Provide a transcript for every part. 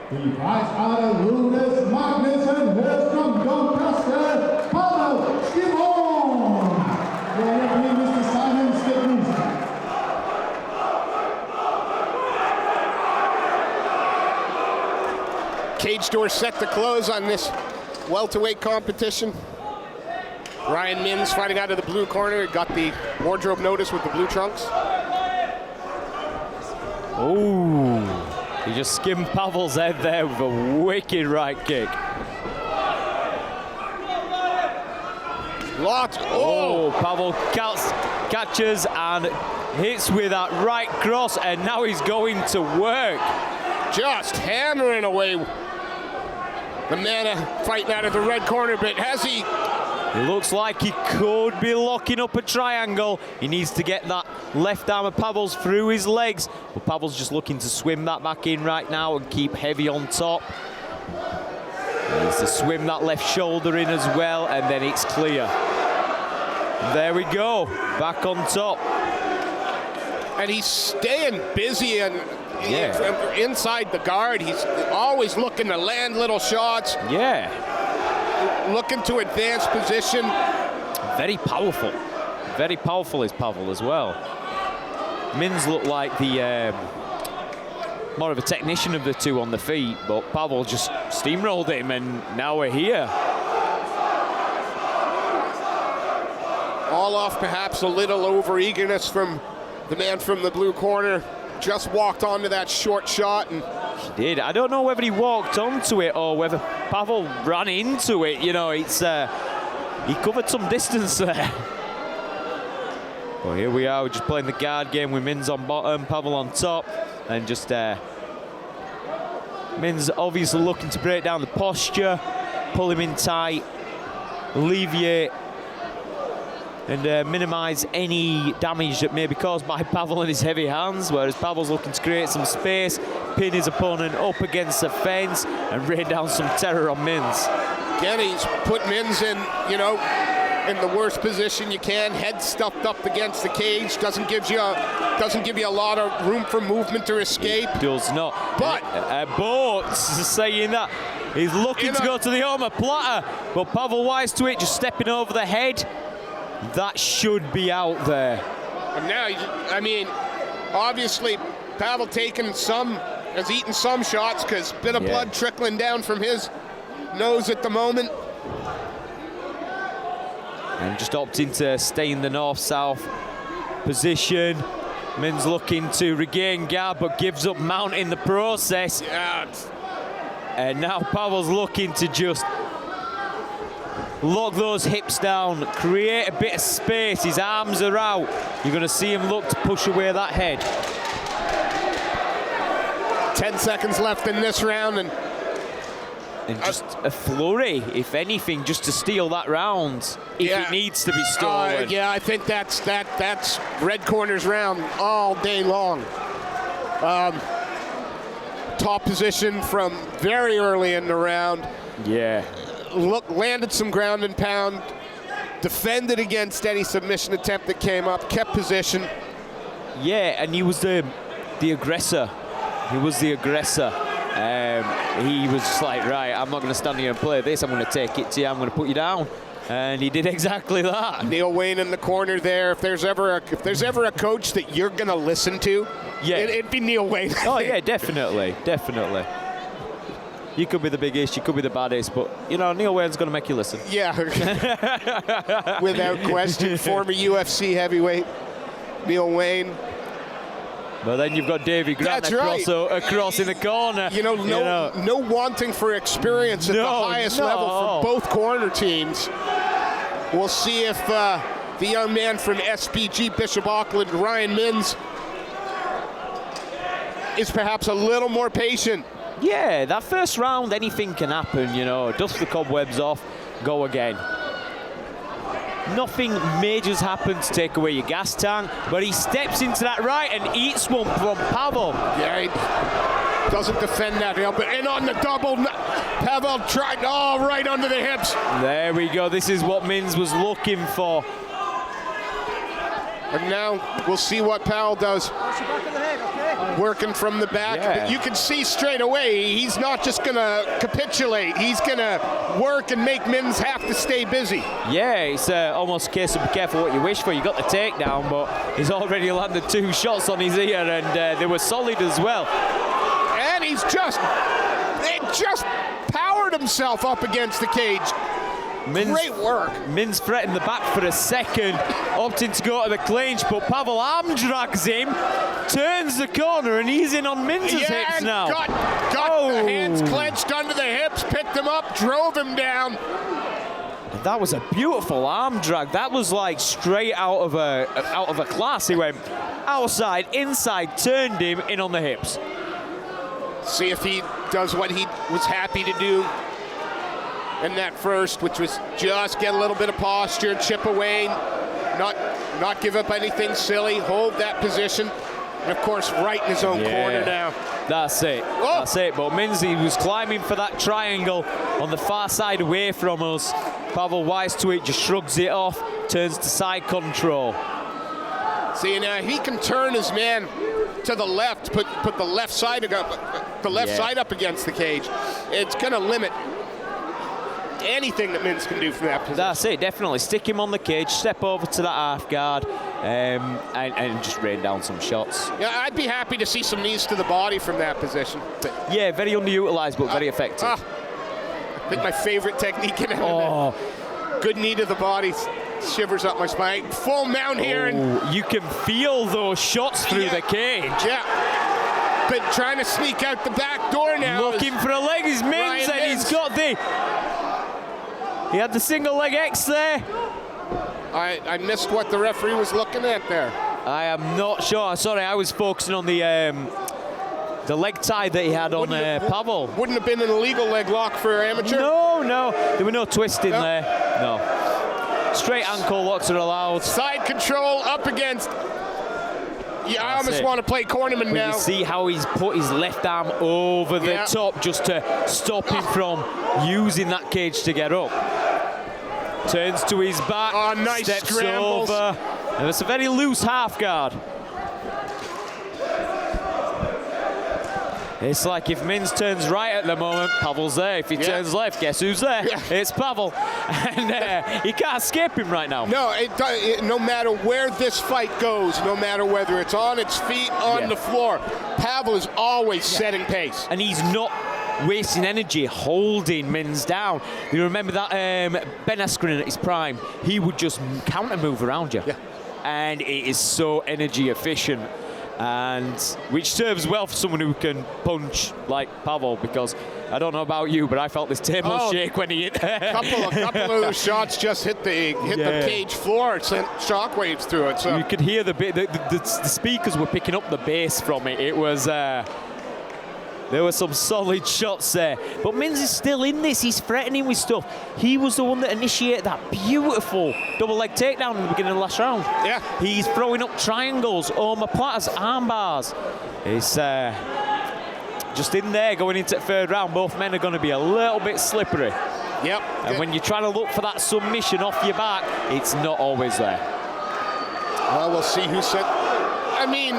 The prize out of Ludas Magnus and here's from Doncaster, Pawel, Szkiladz. The referee, Mr. Simon Stickles. Cage door set to close on this welterweight competition. Ryan Minns fighting out of the blue corner. Got the wardrobe notice with the blue trunks. Oh. He just skimmed Pawel's head there with a wicked right kick. Oh, Pawel catches and hits with that right cross, and now he's going to work. Just hammering away the man fighting out of the red corner, but has he? It looks like he could be locking up a triangle. He needs to get that left arm of Pawel's through his legs, but Pawel's just looking to swim that back in right now and keep heavy on top. He needs to swim that left shoulder in as well, and then it's clear. There we go, back on top. And he's staying busy and inside the guard. He's always looking to land little shots. Yeah. Looking to advance position. Very powerful. Very powerful is Pawel as well. Minns looked like the more of a technician of the two on the feet, but Pawel just steamrolled him, and now we're here. All off perhaps a little over-eagerness from the man from the blue corner. Just walked onto that short shot. And he did. I don't know whether he walked onto it or whether Pawel ran into it. You know, it's he covered some distance there. Well, here we are, we're just playing the guard game with Minns on bottom, Pawel on top, and just Minns obviously looking to break down the posture, pull him in tight, alleviate and minimise any damage that may be caused by Pawel and his heavy hands, whereas Pawel's looking to create some space, pin his opponent up against the fence, and rain down some terror on Minns. Again, he's put Minns in, you know, in the worst position you can, head stuffed up against the cage, doesn't give you a lot of room for movement or escape. It does not. But Boats saying that he's looking to go to the omoplata, but Pawel wise to it, just stepping over the head. That should be out there. And now, I mean, obviously, Pawel has eaten some shots because a bit of blood trickling down from his nose at the moment. And just opting to stay in the north-south position. Minns looking to regain guard, but gives up mount in the process. Yeah. And now Pawel's looking to just lock those hips down, create a bit of space. His arms are out. You're going to see him look to push away that head. 10 seconds left in this round, and just a flurry, if anything, just to steal that round, if it needs to be stolen. Yeah, I think that's red corner's round all day long. Top position from very early in the round. Yeah. Landed some ground and pound, defended against any submission attempt that came up, kept position. Yeah, and he was the aggressor. He was the aggressor. He was just like, right, I'm not going to stand here and play this. I'm going to take it to you. I'm going to put you down. And he did exactly that. Neil Wayne in the corner there. If there's ever a coach that you're going to listen to, it'd be Neil Wayne. Oh, yeah, definitely. Definitely. You could be the biggest, you could be the baddest, but, you know, Neil Wayne's going to make you listen. Yeah. Without question. Former UFC heavyweight, Neil Wayne. But then you've got Davy Grant across in the corner. No wanting for experience at the highest level for both corner teams. We'll see if the young man from SPG Bishop Auckland, Ryan Minns, is perhaps a little more patient. Yeah, that first round, anything can happen, you know. Dust the cobwebs off, go again. Nothing major's happened to take away your gas tank, but he steps into that right and eats one from Pawel. Yeah, he doesn't defend that, but in on the double. Pawel tried, right under the hips. There we go. This is what Minns was looking for. And now we'll see what Pawel does. Working from the back. Yeah. But you can see straight away he's not just going to capitulate. He's going to work and make Mins have to stay busy. Yeah, it's almost a case of be careful what you wish for. You got the takedown, but he's already landed 2 shots on his ear, and they were solid as well. And he's just powered himself up against the cage. Great work. Mins threatened the back for a second, opting to go to the clinch, but Pawel arm drags him, turns the corner, and he's in on Mins' hips now. Got the hands clenched under the hips, picked him up, drove him down. And that was a beautiful arm drag. That was like straight out of a class. He went outside, inside, turned him in on the hips. See if he does what he was happy to do in that first, which was just get a little bit of posture, chip away, not give up anything silly, hold that position, and of course right in his own corner now. That's it. Whoa. That's it. But Minzy was climbing for that triangle on the far side away from us. Pawel, wise to it, just shrugs it off, turns to side control. See, now he can turn his man to the left, put the left side side up against the cage. It's going to limit anything that Mins can do from that position. That's it, definitely. Stick him on the cage, step over to that half guard, and just rain down some shots. Yeah, I'd be happy to see some knees to the body from that position. But yeah, very underutilized, but very effective. I think my favorite technique in MMA. Good knee to the body, shivers up my spine. Full mount here. And you can feel those shots through the cage. Yeah. But trying to sneak out the back door now. Looking for a leg is Mins, and he's got he had the single leg X there. I missed what the referee was looking at there. I am not sure. Sorry, I was focusing on the leg tie that he had on Pawel. Wouldn't have been an illegal leg lock for amateur? No. There were no twisting there. No. Straight ankle locks are allowed. Side control up against. Yeah, I almost want to play cornerman now. You see how he's put his left arm over the top just to stop him from using that cage to get up. Turns to his back, nice steps scrambles. over. And it's a very loose half guard. It's like if Mins turns right at the moment, Pawel's there. If he turns left, guess who's there? Yeah. It's Pawel. And he can't escape him right now. No, no matter where this fight goes, no matter whether it's on its feet, on the floor, Pawel is always setting pace. And he's not wasting energy holding Mins down. You remember that Ben Askren at his prime, he would just counter move around you. Yeah. And it is so energy efficient. And which serves well for someone who can punch like Pawel, because I don't know about you, but I felt this table shake when he hit. A couple of those shots just hit the cage floor, sent shockwaves through it. So you could hear the speakers were picking up the bass from it. It was. There were some solid shots there. But Mins is still in this. He's threatening with stuff. He was the one that initiated that beautiful double leg takedown in the beginning of the last round. Yeah. He's throwing up triangles, omoplatas, arm bars. It's just in there going into the third round. Both men are going to be a little bit slippery. Yep. And when you're trying to look for that submission off your back, it's not always there. Well, we'll see who said. I mean,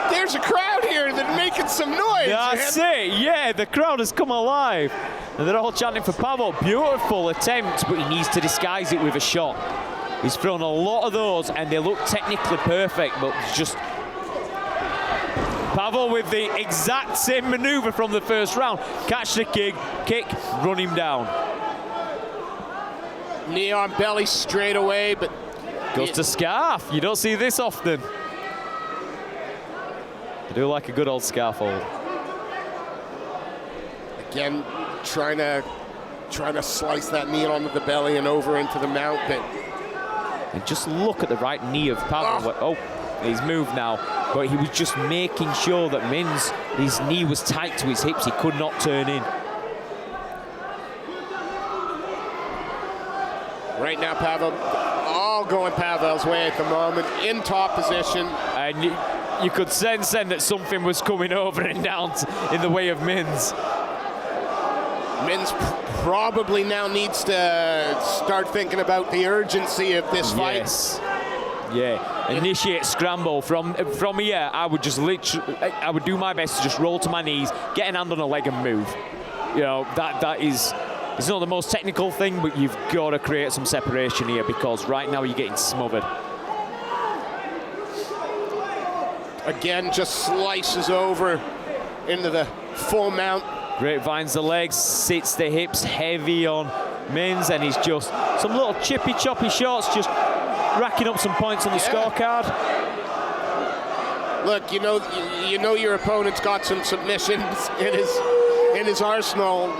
there's a crowd here that's making some noise. That's it, yeah, the crowd has come alive. And they're all chanting for Pawel. Beautiful attempt, but he needs to disguise it with a shot. He's thrown a lot of those, and they look technically perfect, but just Pawel with the exact same maneuver from the first round. Catch the kick, run him down. Knee on belly straight away, but goes to scarf. You don't see this often. I do like a good old scarf hold. Again, trying to slice that knee onto the belly and over into the mount. But and just look at the right knee of Pawel. Oh, he's moved now. But he was just making sure that Mins, his knee was tight to his hips. He could not turn in. Right now, Pawel, all going Pawel's way at the moment, in top position. And you could sense then that something was coming over and down in the way of Mins. Mins probably now needs to start thinking about the urgency of this fight. Yes. Yeah, initiate scramble. From here, I would just I would do my best to just roll to my knees, get an hand on a leg and move. You know, that is, it's not the most technical thing, but you've got to create some separation here because right now you're getting smothered. Again, just slices over into the full mount. Grapevines the legs, sits the hips heavy on Mins, and he's just some little chippy choppy shots, just racking up some points on the scorecard. Look, you know your opponent's got some submissions in his arsenal.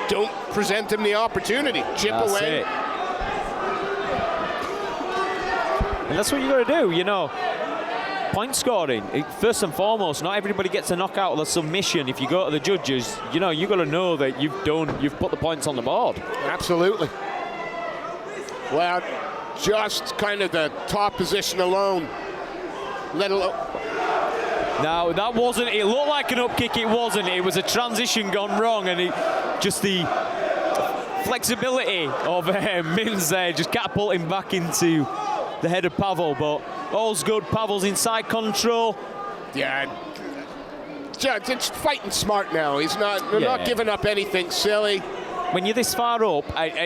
Don't present him the opportunity. Chip away. It. And that's what you got to do, you know. Point scoring, first and foremost, not everybody gets a knockout or a submission. If you go to the judges, you know, you got to know that you've put the points on the board. Absolutely. Well, just kind of the top position alone. Now, that wasn't, it looked like an up kick, it wasn't. It was a transition gone wrong, and just the flexibility of Mins there, just catapulting back into the head of Pawel, but all's good. Pawel's inside control. Yeah, it's fighting smart now. They're not giving up anything silly. When you're this far up,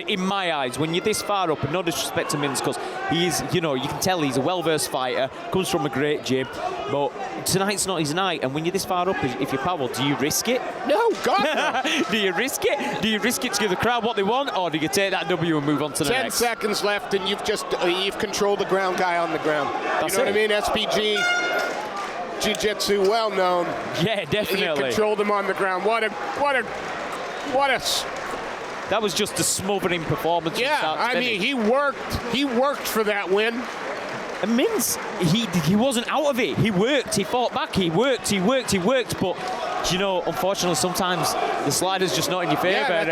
in my eyes, when you're this far up, and no disrespect to Mins, because he's, you know, you can tell he's a well-versed fighter, comes from a great gym, but tonight's not his night, and when you're this far up, if you're Pawel, do you risk it? No, God, no. Do you risk it? Do you risk it to give the crowd what they want, or do you take that W and move on to the next? 10 seconds left, and you've controlled the ground guy on the ground. That's you know what I mean? SPG, Jiu-Jitsu, well known. Yeah, definitely. You controlled him on the ground. What a That was just a smothering performance. Yeah, I mean, he worked for that win. And Mins, he wasn't out of it. He worked, he fought back, he worked. But, you know, unfortunately, sometimes the slider's just not in your favour.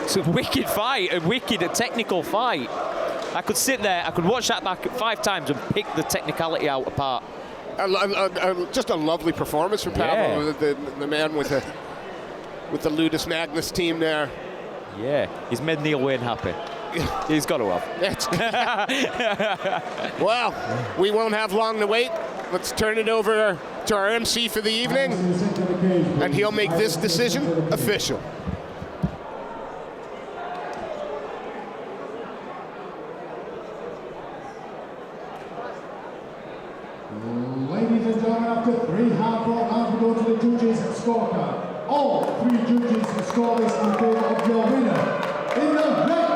It's a wicked fight, a technical fight. I could sit there, I could watch that back 5 times and pick the technicality out apart. Just a lovely performance from Pawel, the man with the Ludus Magnus team there. Yeah, he's made Neil Wayne happy. He's got to have. Well, we won't have long to wait. Let's turn it over to our MC for the evening, and he'll make this decision official. Ladies and gentlemen, after 3 hard-fought rounds, we go to the judges' scorecard. All 3 judges score this in favor of your winner. In the red